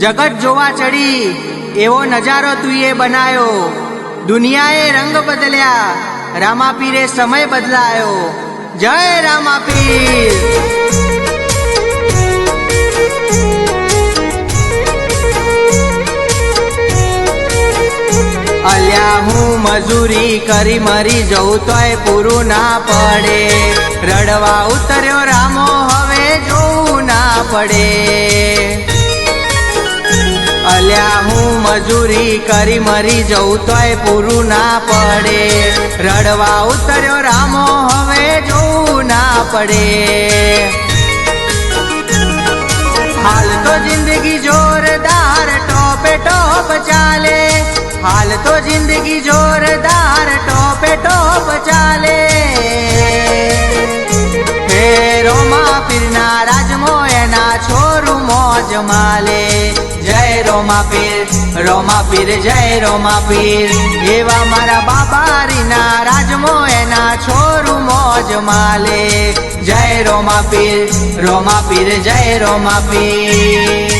जगत जोवा चढ़ी एवो नजारो तुए बनायो। दुनियाए रंग बदल्या, रामापीरे समय बदलायो। जय रामापीर। अल्या हूँ मजूरी करी मरी जाऊं तोय पूरू ना पड़े। रड़वा उतर्यो रामो हवे जोऊ ना पड़े। अल्या हूँ मजूरी करी मरी जाऊं तोय पूरू ना पड़े। रड़वा उतर्यो रामो हवे जोऊ ना पड़े। हाल तो जिंदगी जोरदार टोपे टोप चाले। हाल तो जिंदगी जोरदार टोपे टोप चाले। हे रोमापीर ना राजमो एना छोरू मौज माले। जय रोमापीर रोमापीर जय रोमापीर। एवा मारा बाबारी ना राजमो एना छोरू मौज माले। जय रोमापीर रोमापीर जय रोमापीर।